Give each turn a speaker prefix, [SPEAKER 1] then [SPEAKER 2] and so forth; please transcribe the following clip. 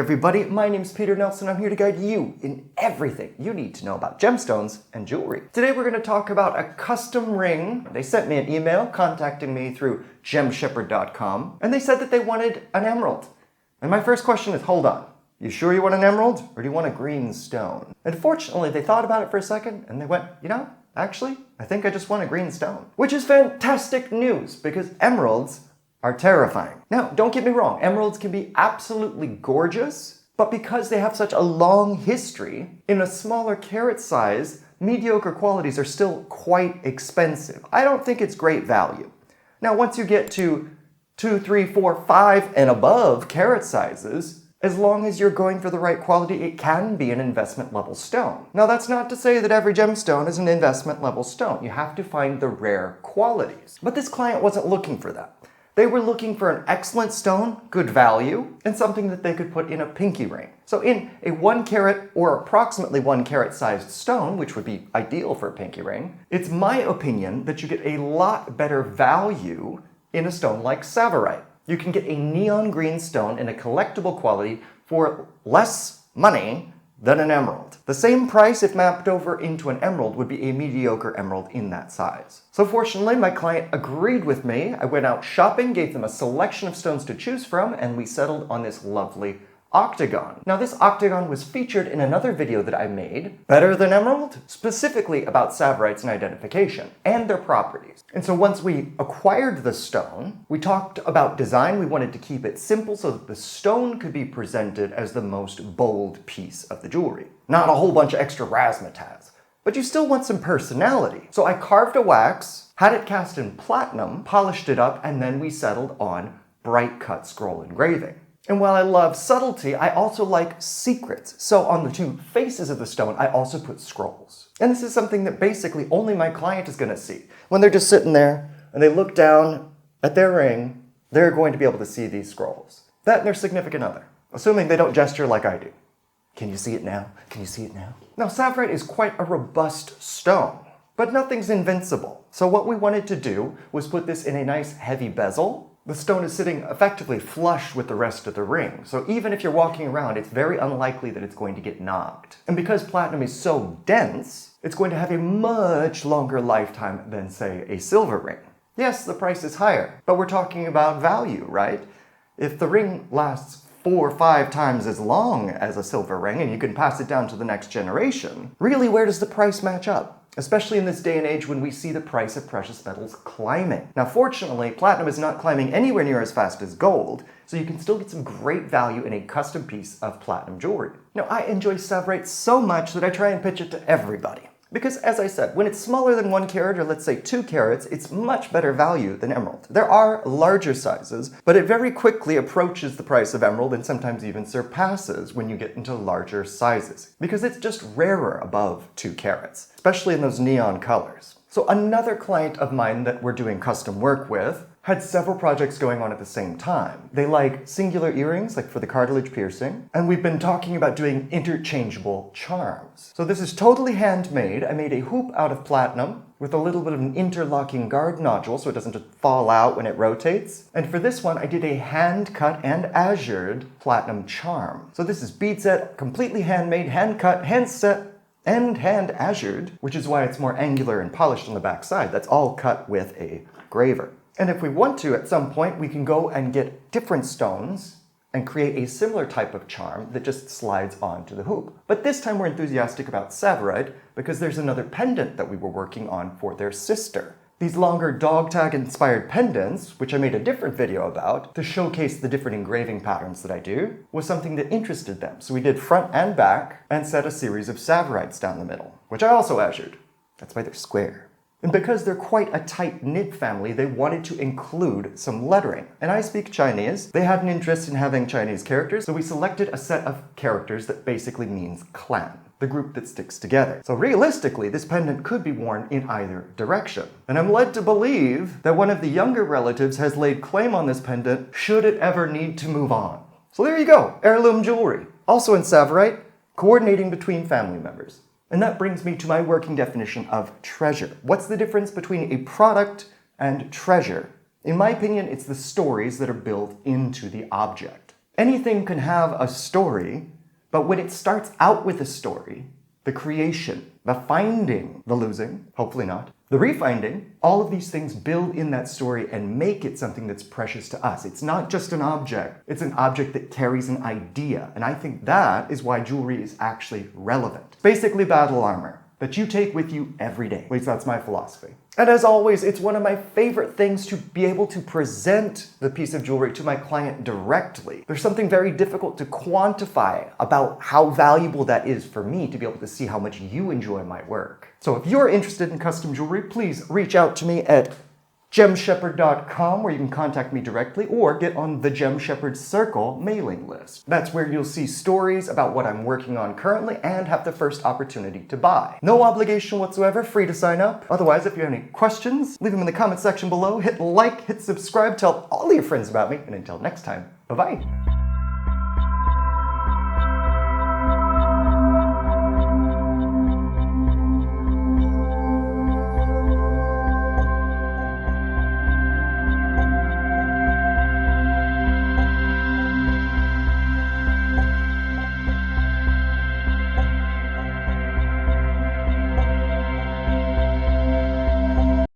[SPEAKER 1] everybody. My name's Peter Nelson. I'm here to guide you in everything you need to know about gemstones and jewelry. Today we're going to talk about a custom ring. They sent me an email contacting me through gemshepherd.com, and they said that they wanted an emerald. And my first question is, hold on. You sure you want an emerald, or do you want a green stone? And fortunately, they thought about it for a second, and they went, actually, I think I just want a green stone. Which is fantastic news, because emeralds are terrifying. Now, don't get me wrong, emeralds can be absolutely gorgeous, but because they have such a long history, in a smaller carat size, mediocre qualities are still quite expensive. I don't think it's great value. Now, once you get to 2, 3, 4, 5, and above carat sizes, as long as you're going for the right quality, it can be an investment level stone. Now, that's not to say that every gemstone is an investment level stone. You have to find the rare qualities. But this client wasn't looking for that. They were looking for an excellent stone, good value, and something that they could put in a pinky ring. So in a 1 carat or approximately 1 carat sized stone, which would be ideal for a pinky ring, it's my opinion that you get a lot better value in a stone like Tsavorite. You can get a neon green stone in a collectible quality for less money than an emerald. The same price, if mapped over into an emerald, would be a mediocre emerald in that size. So fortunately, my client agreed with me. I went out shopping, gave them a selection of stones to choose from, and we settled on this lovely octagon. Now, this octagon was featured in another video that I made, Better Than Emerald, specifically about Tsavorites and identification and their properties. And so once we acquired the stone, we talked about design. We wanted to keep it simple so that the stone could be presented as the most bold piece of the jewelry. Not a whole bunch of extra razzmatazz, but you still want some personality. So I carved a wax, had it cast in platinum, polished it up, and then we settled on bright cut scroll engraving. And while I love subtlety, I also like secrets. So on the 2 faces of the stone, I also put scrolls. And this is something that basically only my client is going to see. When they're just sitting there and they look down at their ring, they're going to be able to see these scrolls. That and their significant other, assuming they don't gesture like I do. Can you see it now? Can you see it now? Now, Tsavorite is quite a robust stone, but nothing's invincible. So what we wanted to do was put this in a nice heavy bezel. The stone is sitting effectively flush with the rest of the ring, so even if you're walking around, it's very unlikely that it's going to get knocked. And because platinum is so dense, it's going to have a much longer lifetime than, say, a silver ring. Yes, the price is higher, but we're talking about value, right? If the ring lasts 4 or 5 times as long as a silver ring and you can pass it down to the next generation, really, where does the price match up? Especially in this day and age when we see the price of precious metals climbing. Now, fortunately, platinum is not climbing anywhere near as fast as gold, so you can still get some great value in a custom piece of platinum jewelry. Now, I enjoy Tsavorite so much that I try and pitch it to everybody. Because, as I said, when it's smaller than 1 carat, or let's say 2 carats, it's much better value than emerald. There are larger sizes, but it very quickly approaches the price of emerald and sometimes even surpasses when you get into larger sizes, because it's just rarer above 2 carats, especially in those neon colors. So another client of mine that we're doing custom work with had several projects going on at the same time. They like singular earrings, like for the cartilage piercing, and we've been talking about doing interchangeable charms. So this is totally handmade. I made a hoop out of platinum with a little bit of an interlocking guard nodule so it doesn't just fall out when it rotates. And for this one, I did a hand-cut and azured platinum charm. So this is bead set, completely handmade, hand-cut, hand-set, and hand azured, which is why it's more angular and polished on the back side. That's all cut with a graver. And if we want to, at some point, we can go and get different stones and create a similar type of charm that just slides onto the hoop. But this time we're enthusiastic about Tsavorite because there's another pendant that we were working on for their sister. These longer dog tag inspired pendants, which I made a different video about to showcase the different engraving patterns that I do, was something that interested them. So we did front and back and set a series of Tsavorites down the middle, which I also azured. That's why they're square. And because they're quite a tight-knit family, they wanted to include some lettering. And I speak Chinese. They had an interest in having Chinese characters, so we selected a set of characters that basically means clan, the group that sticks together. So realistically, this pendant could be worn in either direction. And I'm led to believe that one of the younger relatives has laid claim on this pendant should it ever need to move on. So there you go, heirloom jewelry. Also in Tsavorite, coordinating between family members. And that brings me to my working definition of treasure. What's the difference between a product and treasure? In my opinion, it's the stories that are built into the object. Anything can have a story, but when it starts out with a story, the creation, the finding, the losing, hopefully not, the refinding, all of these things build in that story and make it something that's precious to us. It's not just an object, it's an object that carries an idea. And I think that is why jewelry is actually relevant. Basically battle armor that you take with you every day. At least that's my philosophy. And as always, it's one of my favorite things to be able to present the piece of jewelry to my client directly. There's something very difficult to quantify about how valuable that is for me to be able to see how much you enjoy my work. So if you're interested in custom jewelry, please reach out to me at gemshepherd.com, where you can contact me directly or get on the Gem Shepherd Circle mailing list. That's where you'll see stories about what I'm working on currently and have the first opportunity to buy. No obligation whatsoever, free to sign up. Otherwise, if you have any questions, leave them in the comment section below, hit like, hit subscribe, tell all your friends about me, and until next time, bye-bye.